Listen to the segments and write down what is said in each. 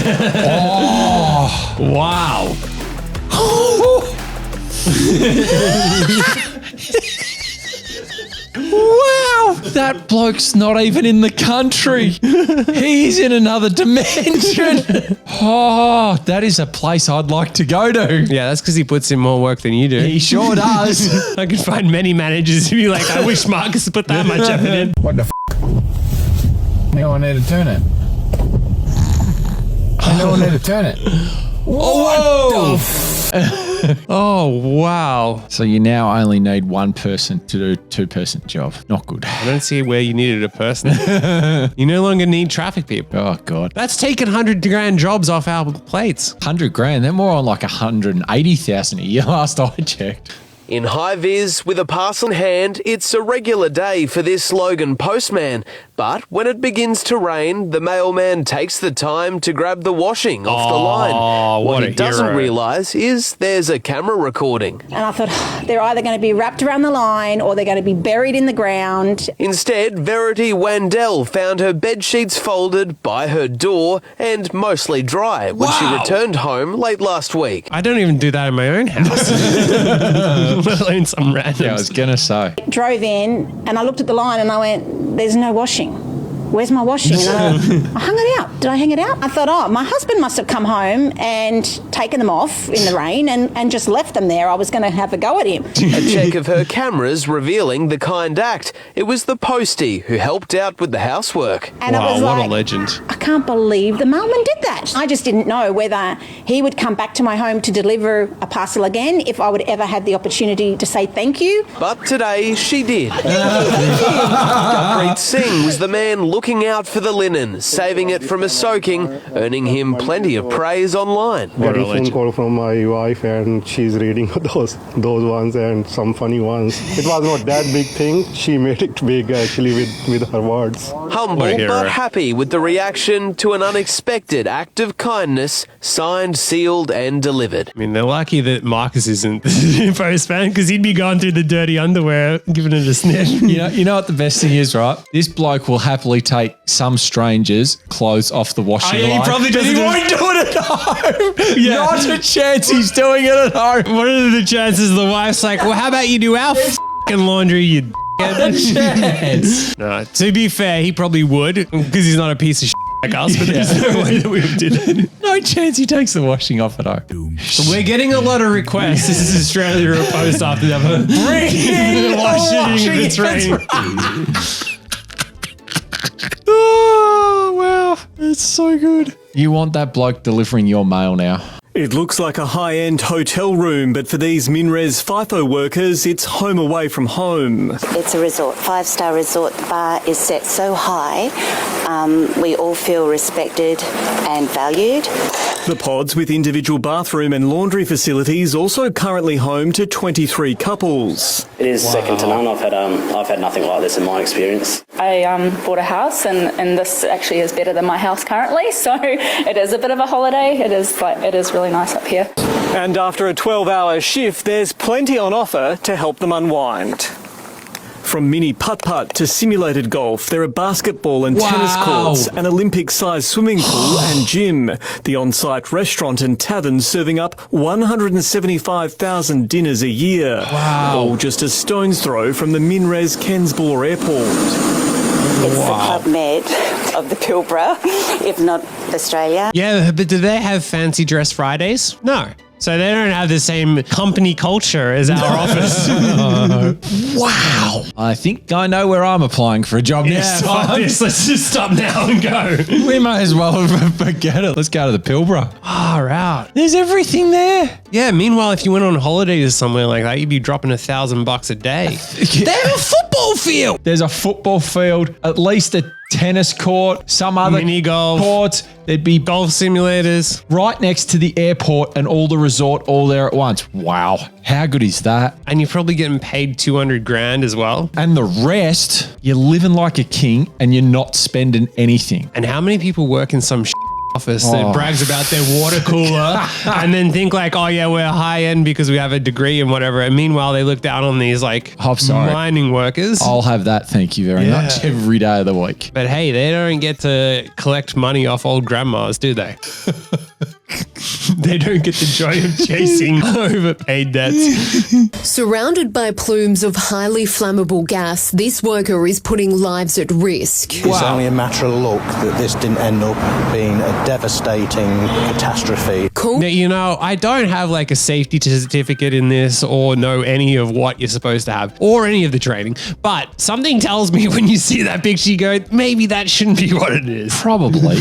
Oh, wow. Wow, that bloke's not even in the country. He's in another dimension. Oh, that is a place I'd like to go to. Yeah, that's because he puts in more work than you do. He sure does. I could find many managers who'd be like, I wish Marcus put that much effort in. What the f***? No one need to turn it. No one need to turn it. Oh, Oh, wow. So you now only need one person to do a two-person job. Not good. I don't see where you needed a person. You no longer need traffic people. Oh, God. That's taken 100 grand jobs off our plates. 100 grand. They're more on like 180,000 a year last I checked. In high vis, with a parcel in hand, it's a regular day for this Logan postman. But when it begins to rain, the mailman takes the time to grab the washing off the line. What he doesn't realise is there's a camera recording. And I thought, they're either going to be wrapped around the line or they're going to be buried in the ground. Instead, Verity Wandell found her bedsheets folded by her door and mostly dry when she returned home late last week. I don't even do that in my own house. Let alone some random. Yeah, I was going to say. Drove in and I looked at the line and I went, there's no washing. Where's my washing? And I hung it out. Did I hang it out? I thought, oh, my husband must have come home and taken them off in the rain and just left them there. I was going to have a go at him. A check of her cameras revealing the kind act. It was the postie who helped out with the housework. And wow, it was what like, a legend. I can't believe the mailman did that. I just didn't know whether he would come back to my home to deliver a parcel again, if I would ever have the opportunity to say thank you. But today she did. Gurpreet Singh was the man looking out for the linen, saving it from a soaking, earning him plenty of praise online. Got a phone call from my wife and she's reading those ones and some funny ones. It was not that big thing. She made it big actually with her words. Humble but happy with the reaction to an unexpected act of kindness, signed, sealed and delivered. I mean, they're lucky that Marcus isn't the postman because he'd be going through the dirty underwear giving it a sniff. You know what the best thing is, right? This bloke will happily take some stranger's clothes off the washing line. He probably doesn't. He won't do it at home. Yeah. Not a chance he's doing it at home. What are the chances the wife's like, well, how about you do our f***ing laundry, you Not a chance. No, to be fair, he probably would because he's not a piece of shit like us, but there's no way that we would do that. No chance he takes the washing off at home. So we're getting a lot of requests. This is Australia to post after that. Bring in the washing if it's raining. Oh, wow. That's so good. You want that bloke delivering your mail now. It looks like a high-end hotel room, but for these MinRes FIFO workers, it's home away from home. It's a resort, 5-star resort. The bar is set so high, we all feel respected and valued. The pods with individual bathroom and laundry facilities also currently home to 23 couples. It is second to none. I've had nothing like this in my experience. I bought a house and this actually is better than my house currently, so it is a bit of a holiday. It is really nice up here. And after a 12-hour shift, there's plenty on offer to help them unwind. From mini putt-putt to simulated golf, there are basketball and tennis courts, an Olympic-sized swimming pool and gym. The on-site restaurant and tavern serving up 175,000 dinners a year. Wow. All just a stone's throw from the MinRes Kensborough Airport. It's the Club Med of the Pilbara, if not Australia. Yeah, but do they have fancy dress Fridays? No. So they don't have the same company culture as our office. Wow. I think I know where I'm applying for a job next time. Let's just stop now and go. We might as well forget it. Let's go to the Pilbara. Far out. There's everything there. Yeah, meanwhile, if you went on holiday to somewhere like that, you'd be dropping $1,000 a day. They have a football field. There's a football field, at least a tennis court, some other mini golf courts. There'd be golf simulators right next to the airport and all the resort all there at once. Wow. How good is that? And you're probably getting paid 200 grand as well. And the rest, you're living like a king and you're not spending anything. And how many people work in some office that brags about their water cooler and then think like, oh yeah, we're high end because we have a degree and whatever. And meanwhile, they look down on these like mining workers. I'll have that. Thank you very much. Every day of the week. But hey, they don't get to collect money off old grandmas, do they? They don't get the joy of chasing overpaid debts. Surrounded by plumes of highly flammable gas, this worker is putting lives at risk. It's only a matter of luck that this didn't end up being a devastating catastrophe. Now, you know, I don't have like a safety certificate in this or know any of what you're supposed to have or any of the training, but something tells me when you see that picture, you go, maybe that shouldn't be what it is. Probably.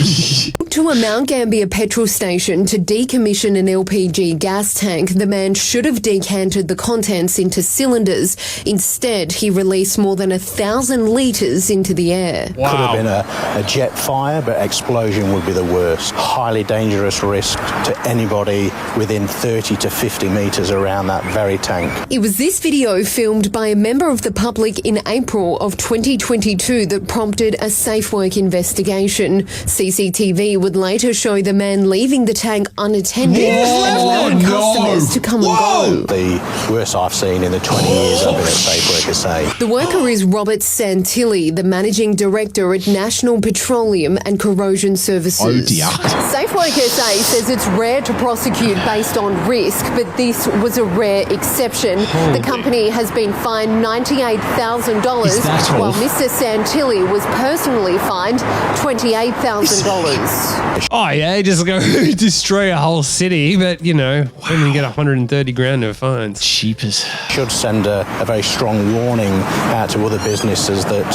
To a Mount Gambier petrol station to decommission an LPG gas tank, the man should have decanted the contents into cylinders. Instead, he released more than 1,000 litres into the air. Could have been a jet fire, but explosion would be the worst. Highly dangerous risk to anybody within 30 to 50 metres around that very tank. It was this video filmed by a member of the public in April of 2022 that prompted a safe work investigation. CCTV would later show the man leaving the tank unattended and allowing customers to come and go. The worst I've seen in the 20 years I've been at Safe Work SA. The worker is Robert Santilli, the Managing Director at National Petroleum and Corrosion Services. Oh dear. Safe Work SA says it's rare to prosecute based on risk, but this was a rare exception. The company has been fined $98,000, while Mr. Santilli was personally fined $28,000. Oh yeah, just go destroy a whole city, but you know, only get 130 grand of fines. Cheapers. Should send a very strong warning out to other businesses that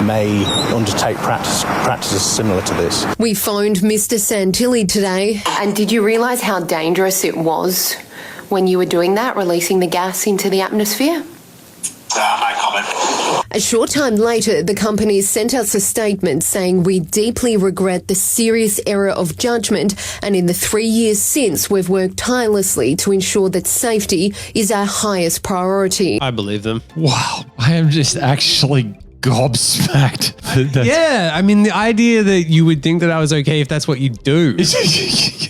may undertake practices similar to this. We phoned Mr. Santilli today. And did you realise how dangerous it was when you were doing that, releasing the gas into the atmosphere? No comment. A short time later, the company sent us a statement saying we deeply regret the serious error of judgment, and in the 3 years since, we've worked tirelessly to ensure that safety is our highest priority. I believe them. Wow. I am just actually gobsmacked. Yeah, I mean, the idea that you would think that I was okay if that's what you do.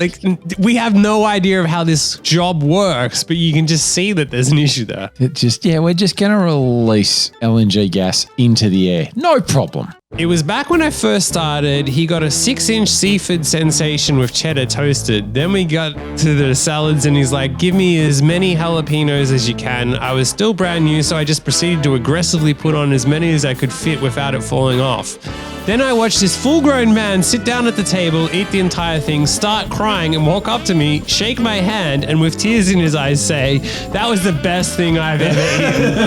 Like, we have no idea of how this job works, but you can just see that there's an issue there. We're just going to release LNG gas into the air. No problem. It was back when I first started. He got a 6-inch seafood sensation with cheddar toasted. Then we got to the salads and he's like, give me as many jalapenos as you can. I was still brand new, so I just proceeded to aggressively put on as many as I could fit without it falling off. Then I watched this full-grown man sit down at the table, eat the entire thing, start crying and walk up to me, shake my hand, and with tears in his eyes say, that was the best thing I've ever eaten.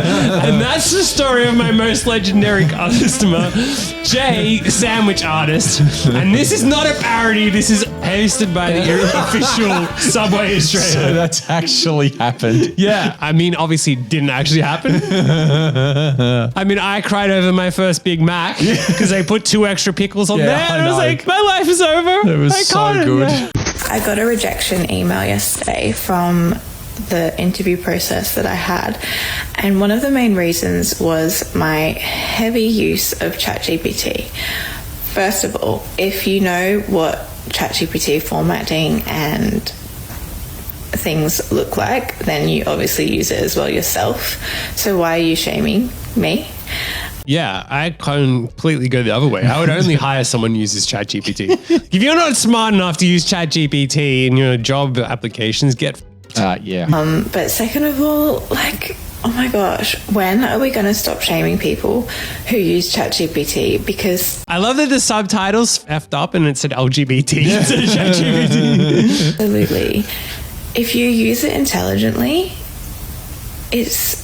And that's the story of my most legendary customer, Jay, the sandwich artist. And this is not a parody, this is hosted by the official Subway Australia. So that's actually happened. Yeah, I mean, obviously it didn't actually happen. I mean, I cried over my first Big Mac because they put 2 extra pickles on there. And I was like, my life is over. It was so good. I got a rejection email yesterday from the interview process that I had, and one of the main reasons was my heavy use of ChatGPT. First of all, if you know what ChatGPT formatting and things look like, then you obviously use it as well yourself. So why are you shaming me? Yeah, I completely go the other way. I would only hire someone who uses ChatGPT. If you're not smart enough to use ChatGPT in your job applications, get yeah. But second of all, like, oh my gosh, when are we going to stop shaming people who use ChatGPT? Because I love that the subtitles effed up and it said LGBT instead of ChatGPT. Absolutely. If you use it intelligently, it's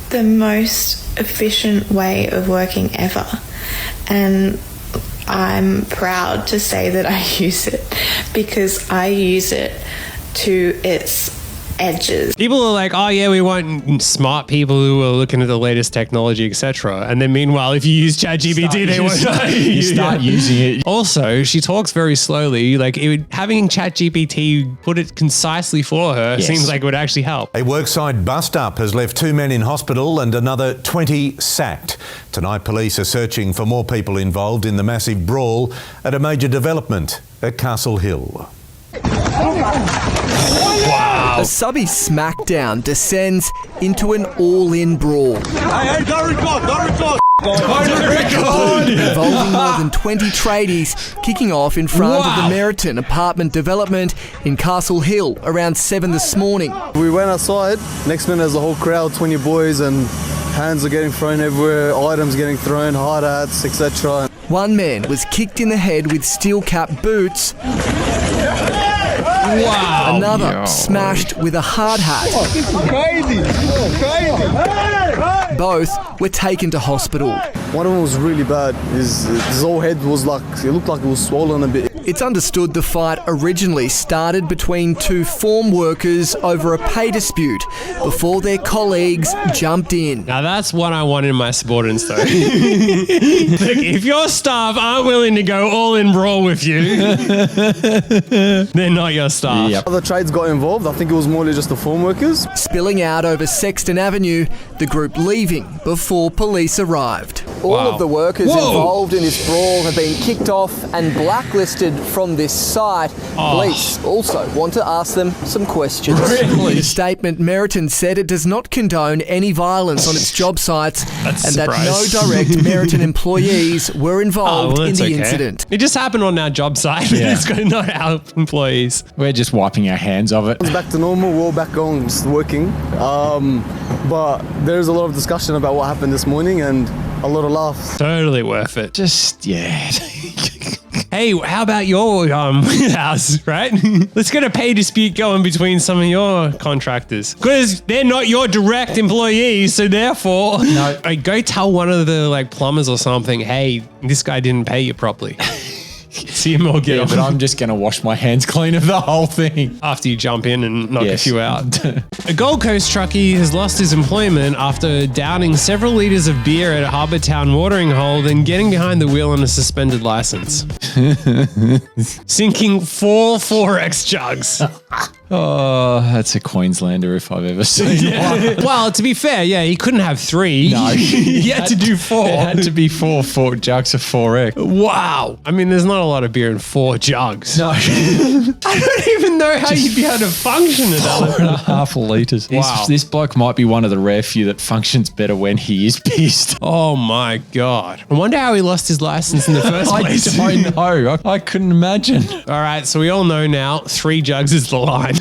the most efficient way of working ever. And I'm proud to say that I use it because I use it to its edges. People are like, oh yeah, we want smart people who are looking at the latest technology, etc. And then meanwhile, if you use ChatGPT, they won't. You start using it. Also, she talks very slowly. Like having ChatGPT put it concisely for her seems like it would actually help. A workside bust-up has left 2 men in hospital and another 20 sacked. Tonight, police are searching for more people involved in the massive brawl at a major development. at Castle Hill. Wow. A subby smackdown descends into an all-in brawl. Hey, don't record! Involving more than 20 tradies, kicking off in front of the Meriton apartment development in Castle Hill around 7 this morning. We went outside, next minute there's a whole crowd, 20 boys, and hands are getting thrown everywhere, items getting thrown, hard hats, etc. One man was kicked in the head with steel-cap boots. Wow. Another smashed with a hard hat. Crazy! Both were taken to hospital. One of them was really bad. His whole head was like, it looked like it was swollen a bit. It's understood the fight originally started between two form workers over a pay dispute before their colleagues jumped in. Now that's what I want in my subordinates though. Look, if your staff aren't willing to go all in brawl with you, they're not your staff. Yep. Other trades got involved. I think it was more just the form workers. Spilling out over Sexton Avenue, the group leaving before police arrived. All of the workers involved in this brawl have been kicked off and blacklisted from this site. Police also want to ask them some questions. In a statement, Meriton said it does not condone any violence on its job sites and that no direct Meriton employees were involved in the incident. It just happened on our job site. It's got not our employees. We're just wiping our hands of it. It's back to normal. We're all back on just working. But there's a lot of discussion about what happened this morning and a lot of laughs. Totally worth it. Just, Hey, how about your house, right? Let's get a pay dispute going between some of your contractors. Because they're not your direct employees, so therefore... No. Go tell one of the plumbers or something, hey, this guy didn't pay you properly. See him all get off. But I'm just going to wash my hands clean of the whole thing. After you jump in and knock a few out. A Gold Coast truckie has lost his employment after downing several litres of beer at a Harbour Town watering hole, then getting behind the wheel on a suspended licence. Sinking 4 4X jugs. Oh, that's a Queenslander if I've ever seen one. Well, to be fair, he couldn't have 3. No. He had to do 4. It had to be 4 jugs of 4X. Wow. I mean, there's not a lot of beer in 4 jugs. No. I don't even know how you'd be able to function at that. 4.5 litres. Wow. This bloke might be one of the rare few that functions better when he is pissed. Oh my God. I wonder how he lost his license in the first place. I don't know. I couldn't imagine. All right, so we all know now 3 jugs is the line.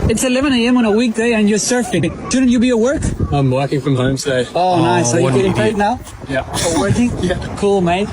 It's 11 a.m. on a weekday and you're surfing. Shouldn't you be at work? I'm working from home today. Oh, nice. Are you getting paid now? Yeah. For working? Yeah. Cool, mate.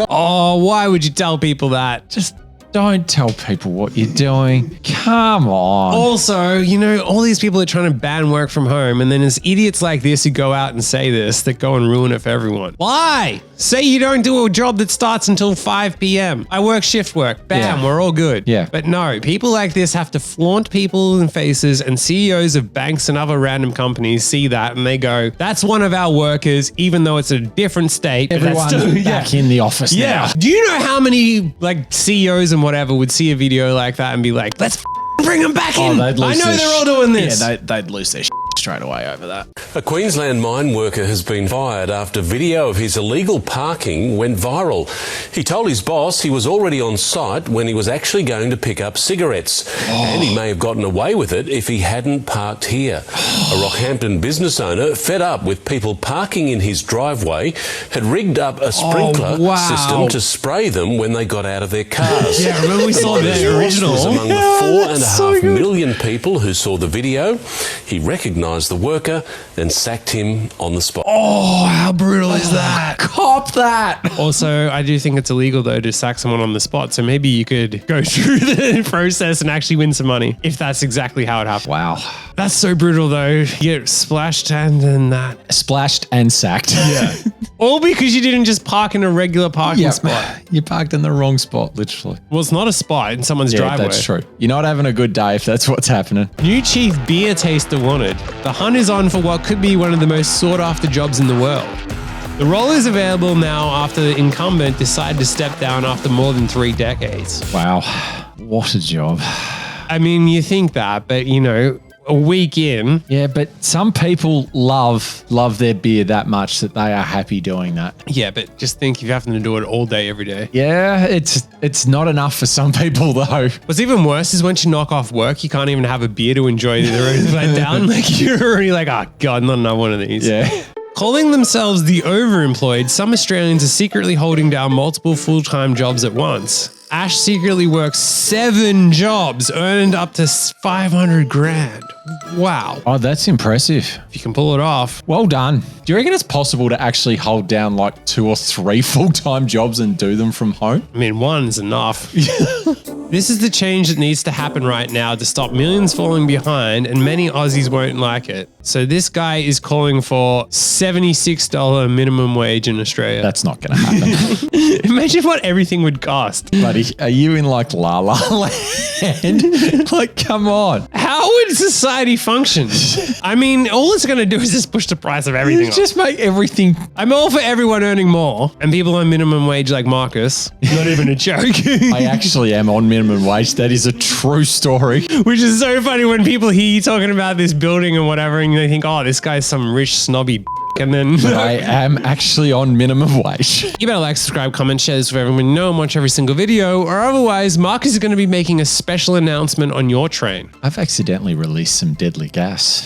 Why would you tell people that? Just don't tell people what you're doing. Come on. Also, all these people are trying to ban work from home, and then there's idiots like this who go out and say this that go and ruin it for everyone. Why? Say you don't do a job that starts until 5 p.m. I work shift work. Bam, we're all good. Yeah. But no, people like this have to flaunt people in faces, and CEOs of banks and other random companies see that and they go, that's one of our workers, even though it's a different state. Everyone's back in the office now. Do you know how many CEOs and whatever would see a video like that and be like, let's bring them back in. I know they're all doing this. Yeah, they'd lose their straight away over that. A Queensland mine worker has been fired after video of his illegal parking went viral. He told his boss he was already on site when he was actually going to pick up cigarettes. And he may have gotten away with it if he hadn't parked here. A Rockhampton business owner, fed up with people parking in his driveway, had rigged up a sprinkler system to spray them when they got out of their cars. Yeah, remember we saw the original. Was among the 4.5 million people who saw the video. He recognised the worker and sacked him on the spot. Oh, how brutal is that? Cop that. Also, I do think it's illegal though to sack someone on the spot. So maybe you could go through the process and actually win some money if that's exactly how it happened. Wow. That's so brutal though. You get splashed and then that. Splashed and sacked. Yeah. All because you didn't just park in a regular parking spot. You parked in the wrong spot, literally. Well, it's not a spot in someone's driveway. That's true. You're not having a good day if that's what's happening. New chief beer taster wanted. The hunt is on for what could be one of the most sought after jobs in the world. The role is available now after the incumbent decided to step down after more than 3 decades. Wow. What a job. I mean, you think that, but a week in. Yeah, but some people love their beer that much that they are happy doing that. Yeah, but just think if you're having to do it all day, every day. Yeah, it's not enough for some people though. What's even worse is once you knock off work, you can't even have a beer to enjoy the road flat down. Like you're already like, oh God, not another one of these. Yeah. Calling themselves the overemployed, some Australians are secretly holding down multiple full-time jobs at once. Ash secretly works 7 jobs, earned up to 500 grand. Wow. Oh, that's impressive. If you can pull it off. Well done. Do you reckon it's possible to actually hold down like 2 or 3 full-time jobs and do them from home? I mean, one's enough. This is the change that needs to happen right now to stop millions falling behind, and many Aussies won't like it. So this guy is calling for $76 minimum wage in Australia. That's not going to happen. Imagine what everything would cost. Buddy, are you in like La La Land? Like, come on. How would society function? I mean, all it's going to do is just push the price of everything up. Just make everything... I'm all for everyone earning more and people on minimum wage like Marcus. Not even a joke. I actually am on minimum wage. That is a true story. Which is so funny when people hear you talking about this building and whatever and they think, oh, this guy's some rich snobby and then... But I am actually on minimum wage. You better like, subscribe, comment, share this with everyone you know and watch every single video, or otherwise Marcus is going to be making a special announcement on your train. I've accidentally released some deadly gas.